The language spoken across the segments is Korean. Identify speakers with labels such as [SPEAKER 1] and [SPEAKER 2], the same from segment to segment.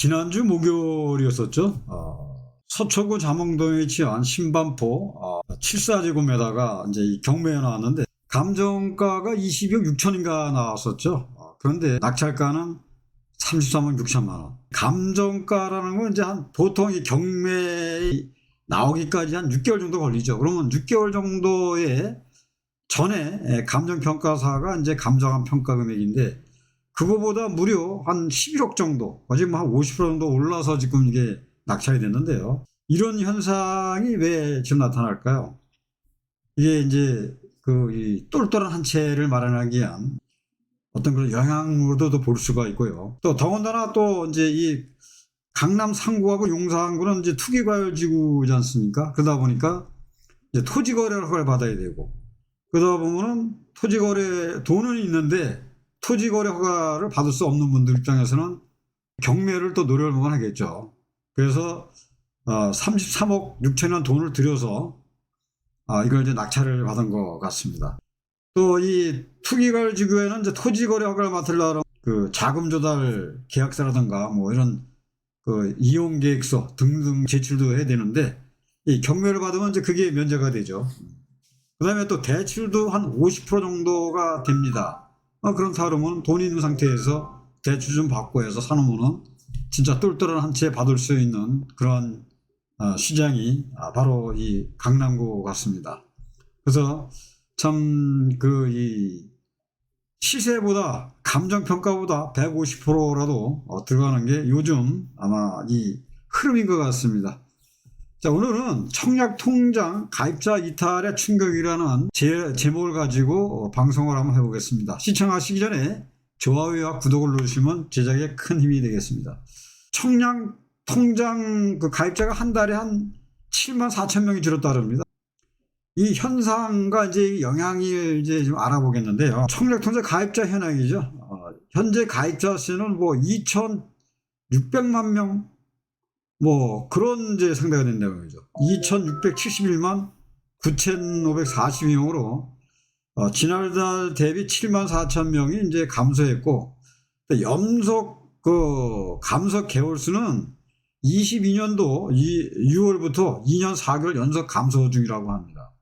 [SPEAKER 1] 지난주 목요일이었었죠. 서초구 잠원동에 위치한 신반포 74제곱미터가 이제 이 경매에 나왔는데 감정가가 22억 6천인가 나왔었죠. 그런데 낙찰가는 33억 6천만 원. 감정가라는 건 이제 보통 이 경매에 나오기까지 한 6개월 정도 걸리죠. 그러면 6개월 정도의 전에 감정평가사가 이제 감정한 평가 금액인데 그거보다 무려 한 11억 정도, 지금 한 50% 정도 올라서 지금 이게 낙찰이 됐는데요. 이런 현상이 왜 지금 나타날까요? 이게 이제 이 똘똘한 한 채를 마련하기 위한 어떤 그런 영향으로도 볼 수가 있고요. 또 더군다나 또 이제 이 강남 상구하고 용산구는 이제 투기과열지구지 않습니까? 그러다 보니까 이제 토지거래를 받아야 되고, 그러다 보면은 토지거래 돈은 있는데 토지거래 허가를 받을 수 없는 분들 입장에서는 경매를 또 노려볼 하겠죠. 그래서 33억 6천원 돈을 들여서 이걸 이제 낙찰을 받은 것 같습니다. 또 이 투기과열지구에는 이제 토지거래 허가를 맡으려면 그 자금 조달 계약서라든가 뭐 이런 그 이용계획서 등등 제출도 해야 되는데 이 경매를 받으면 이제 그게 면제가 되죠. 그 다음에 또 대출도 한 50% 정도가 됩니다. 그런 사람은 돈이 있는 상태에서 대출 좀 받고 해서 사놓으면 진짜 똘똘한 한 채 받을 수 있는 그런 시장이 바로 이 강남구 같습니다. 그래서 참 이 시세보다 감정평가보다 150%라도 들어가는 게 요즘 아마 이 흐름인 것 같습니다. 자, 오늘은 청약통장 가입자 이탈의 충격이라는 제목을 가지고 방송을 한번 해보겠습니다. 시청하시기 전에 좋아요와 구독을 누르시면 제작에 큰 힘이 되겠습니다. 청약통장 그 가입자가 한 달에 한 7만 4천 명이 줄었다 그럽니다. 이 현상과 이제 영향을 이제 좀 알아보겠는데요. 청약통장 가입자 현황이죠. 현재 가입자 수는 뭐 2,600만 명, 뭐 그런 이제 상대가 된다고 그러죠. 2,671만 9,542명으로 지난달 대비 7만 4천 명이 이제 감소했고, 연속 그 감소 개월수는 22년도 6월부터 2년 4개월 연속 감소 중이라고 합니다.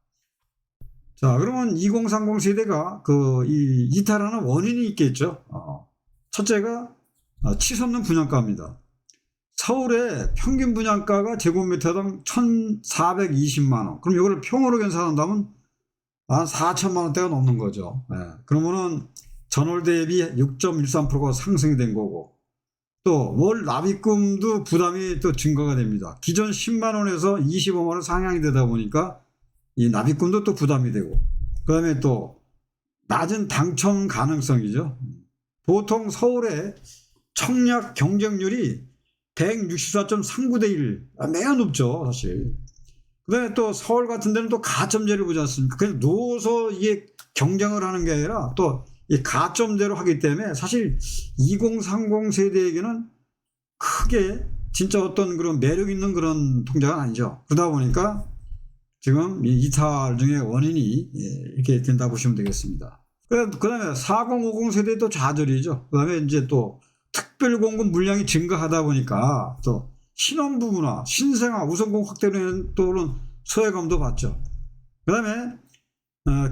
[SPEAKER 1] 자, 그러면 2030 세대가 이 이탈하는 원인이 있겠죠. 첫째가 치솟는 분양가입니다. 서울의 평균 분양가가 제곱미터당 1,420만원. 그럼 이거를 평으로 계산한다면 한 4천만 원대가 넘는 거죠. 그러면은 전월 대비 6.13%가 상승이 된 거고, 또 월 납입금도 부담이 또 증가가 됩니다. 기존 10만 원에서 25만 원 상향이 되다 보니까 이 납입금도 또 부담이 되고, 그 다음에 또 낮은 당첨 가능성이죠. 보통 서울의 청약 경쟁률이 164.39대 1. 매우 높죠, 사실. 그 다음에 또 서울 같은 데는 또 가점제를 보지 않습니까? 그냥 누워서 이게 경쟁을 하는 게 아니라 또 이 가점제로 하기 때문에 사실 2030 세대에게는 크게 진짜 어떤 그런 매력 있는 그런 통장은 아니죠. 그러다 보니까 지금 이 이탈 중에 원인이 이렇게 된다 보시면 되겠습니다. 그 다음에 4050 세대도 좌절이죠. 그 다음에 이제 또 특별공급 물량이 증가하다 보니까 또 신혼부부나 신생아 우선공급 확대는 또는 소외감도 받죠. 그 다음에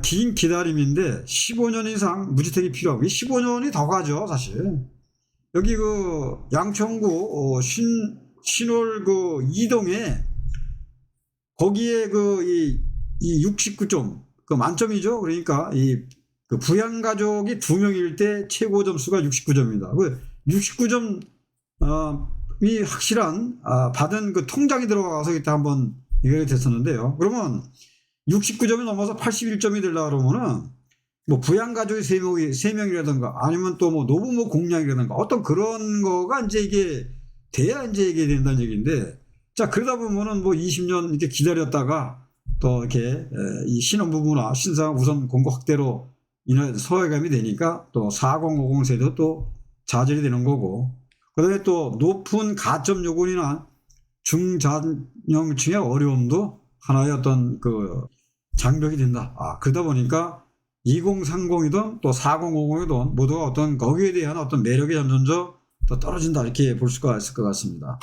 [SPEAKER 1] 긴 기다림인데 15년 이상 무주택이 필요하고, 이 15년이 더 가죠, 사실. 여기 양천구 신월 이동에 거기에 이 69점 만점이죠. 그러니까 부양가족이 2명일 때 최고 점수가 69점입니다. 69점 이 확실한 받은 통장이 들어가서 이때 한번 얘기가 됐었는데요. 그러면 69점이 넘어서 81점이 되려고 그러면은 뭐 부양가족이 3명이라든가 아니면 또 뭐 노부모 공약이라든가 어떤 그런 거가 이제 이게 돼야 이제 이게 된다는 얘기인데, 자, 그러다 보면은 뭐 20년 이렇게 기다렸다가 또 이렇게 이 신혼부부나 신상 우선 공급 확대로 인해 소외감이 되니까 또 4050 세대도 또 좌절이 되는 거고, 그 다음에 또 높은 가점 요건이나 중자녀층의 어려움도 하나의 어떤 장벽이 된다. 그러다 보니까 2030이든 또 4050이든 모두가 어떤 거기에 대한 어떤 매력이 점점 더 떨어진다 이렇게 볼 수가 있을 것 같습니다.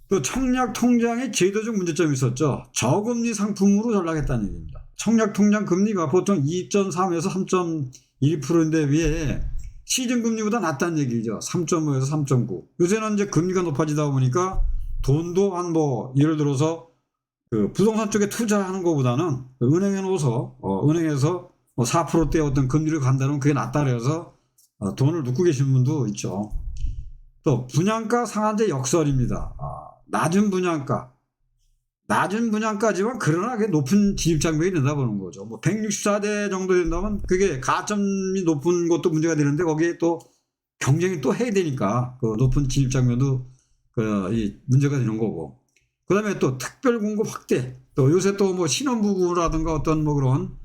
[SPEAKER 1] 또 청약 통장의 제도적 문제점이 있었죠. 저금리 상품으로 전락했다는 얘기입니다. 청약 통장 금리가 보통 2.3에서 3.1%인데 위에 시중 금리보다 낮다는 얘기죠. 3.5에서 3.9. 요새는 이제 금리가 높아지다 보니까 돈도 한 예를 들어서 그 부동산 쪽에 투자하는 것보다는 은행에 넣어서 은행에서 4%대 어떤 금리를 간다면 그게 낫다 그래서 돈을 넣고 계신 분도 있죠. 또 분양가 상한제 역설입니다. 낮은 분양가지만 그러나 그게 높은 진입장벽이 된다 보는 거죠. 164대 정도 된다면 그게 가점이 높은 것도 문제가 되는데 거기에 또 경쟁이 또 해야 되니까 그 높은 진입장벽도 이 문제가 되는 거고. 그 다음에 또 특별 공급 확대. 또 요새 또 신혼부부라든가 어떤 그런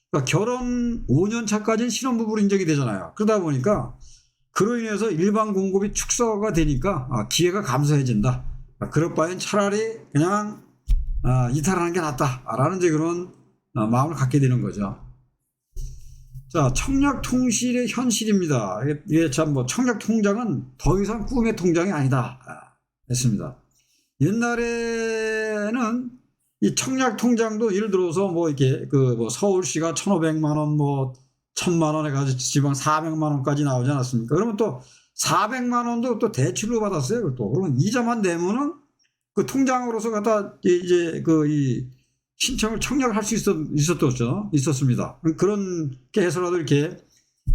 [SPEAKER 1] 그러니까 결혼 5년 차까지는 신혼부부로 인정이 되잖아요. 그러다 보니까 그로 인해서 일반 공급이 축소가 되니까 기회가 감소해진다. 그럴 바엔 차라리 그냥 이탈하는 게 낫다라는 이제 그런 마음을 갖게 되는 거죠. 자, 청약 통실의 현실입니다. 이게 참 청약 통장은 더 이상 꿈의 통장이 아니다 했습니다. 옛날에는 이 청약 통장도 예를 들어서 이렇게 서울시가 1,500만 원, 1,000만 원 해가지고 지방 400만 원까지 나오지 않았습니까? 그러면 또 400만 원도 또 대출로 받았어요. 또 그러면 이자만 내면은 그 통장으로서 갖다 이제 이 신청을 청약을 할 수 있었습니다. 그렇게 해서라도 이렇게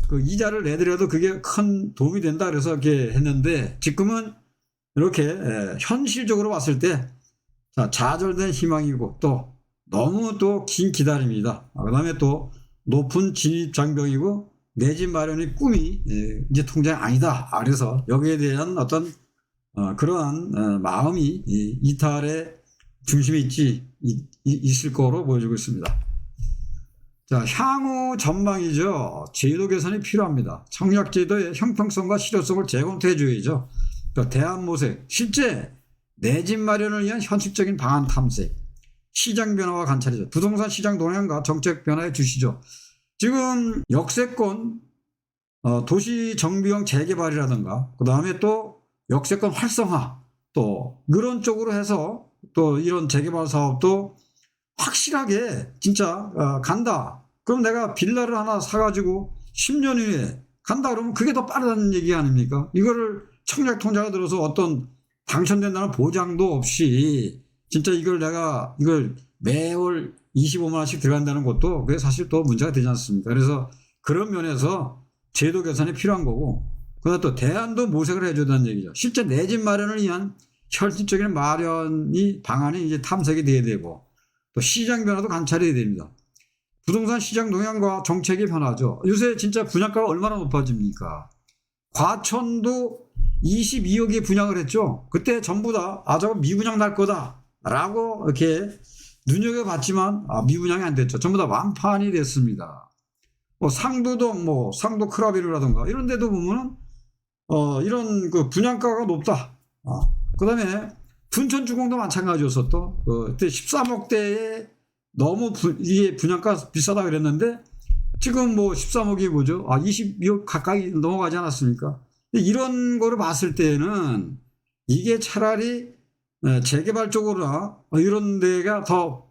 [SPEAKER 1] 그 이자를 내더라도 그게 큰 도움이 된다 그래서 이렇게 했는데 지금은 이렇게 현실적으로 봤을 때 좌절된 희망이고 또 너무 또 긴 기다림이다. 그 다음에 또 높은 진입장벽이고 내 집 마련의 꿈이 이제 통장이 아니다. 그래서 여기에 대한 어떤 그러한 마음이 이탈의 중심에 있을 거로 보여지고 있습니다. 자, 향후 전망이죠. 제도 개선이 필요합니다. 청약제도의 형평성과 실효성을 재검토해 줘야죠. 그러니까 대안모색, 실제 내 집 마련을 위한 현실적인 방안 탐색, 시장 변화와 관찰이죠. 부동산 시장 동향과 정책 변화의 주시죠. 지금 역세권 도시 정비형 재개발이라든가 그 다음에 또 역세권 활성화 또 그런 쪽으로 해서 또 이런 재개발 사업도 확실하게 진짜 간다. 그럼 내가 빌라를 하나 사가지고 10년 후에 간다 그러면 그게 더 빠르다는 얘기 아닙니까? 이거를 청약 통장에 들어서 어떤 당첨된다는 보장도 없이 진짜 이걸 매월 25만 원씩 들어간다는 것도 그게 사실 또 문제가 되지 않습니까? 그래서 그런 면에서 제도 개선이 필요한 거고 그다음에 또 대안도 모색을 해줘야 된다는 얘기죠. 실제 내 집 마련을 위한 현실적인 방안이 이제 탐색이 돼야 되고 또 시장 변화도 관찰해야 됩니다. 부동산 시장 동향과 정책의 변화죠. 요새 진짜 분양가가 얼마나 높아집니까? 과천도 22억에 분양을 했죠. 그때 전부 다 저거 미분양 날 거다라고 이렇게 눈여겨봤지만 미분양이 안 됐죠. 전부 다 완판이 됐습니다. 상도동 상도 크라비루라든가 이런 데도 보면은 이런 그 분양가가 높다. 그 다음에 둔천주공도 마찬가지였어. 또 그때 13억대에 너무 이게 분양가 비싸다 그랬는데 지금 13억이 뭐죠? 22억 가까이 넘어가지 않았습니까? 이런 거를 봤을 때는 이게 차라리 재개발 쪽으로나 이런 데가 더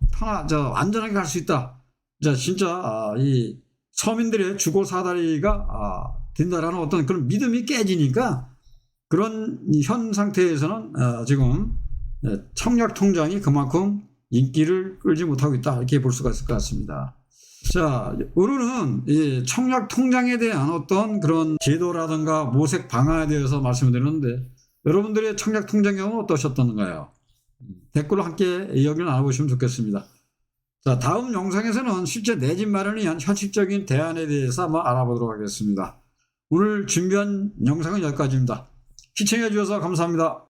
[SPEAKER 1] 안전하게 갈 수 있다. 진짜 이 서민들의 주거 사다리가 된다라는 어떤 그런 믿음이 깨지니까 그런 현 상태에서는 지금 청약 통장이 그만큼 인기를 끌지 못하고 있다 이렇게 볼 수가 있을 것 같습니다. 자, 오늘은 이 청약 통장에 대한 어떤 그런 제도라든가 모색 방안에 대해서 말씀을 드렸는데 여러분들의 청약 통장 경험은 어떠셨던가요? 댓글로 함께 이야기를 나눠보시면 좋겠습니다. 자, 다음 영상에서는 실제 내 집 마련을 위한 현실적인 대안에 대해서 한번 알아보도록 하겠습니다. 오늘 준비한 영상은 여기까지입니다. 시청해 주셔서 감사합니다.